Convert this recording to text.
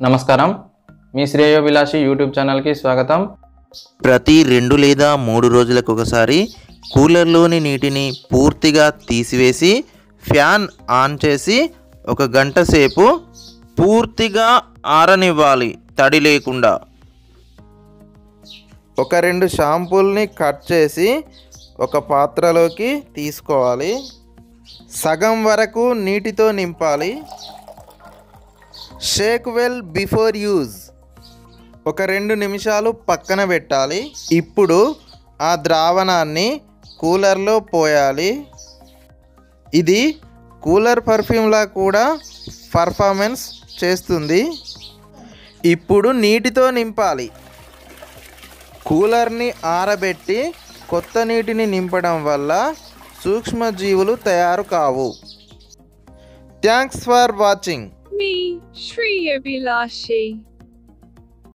నమస్కారం, మీ శ్రేయోభిలాషి యూట్యూబ్ ఛానల్కి స్వాగతం. ప్రతి 2 లేదా 3 రోజులకు ఒకసారి కూలర్లోని నీటిని పూర్తిగా తీసివేసి ఫ్యాన్ ఆన్ చేసి 1 గంట సేపు పూర్తిగా ఆరనివ్వాలి, తడి లేకుండా. 1-2 షాంపూల్ని కట్ చేసి ఒక పాత్రలోకి తీసుకోవాలి. సగం వరకు నీటితో నింపాలి. Shake well before use. 1-2 నిమిషాలు పక్కన పెట్టాలి. ఇప్పుడు ఆ ద్రావణాన్ని కూలర్లో పోయాలి. ఇది కూలర్ పర్ఫ్యూమ్లా కూడా పర్ఫార్మెన్స్ చేస్తుంది. ఇప్పుడు నీటితో నింపాలి. కూలర్ని ఆరబెట్టి కొత్త నీటిని నింపడం వల్ల సూక్ష్మజీవులు తయారు కావు. Thanks for watching. Me, Shreya Bilashi.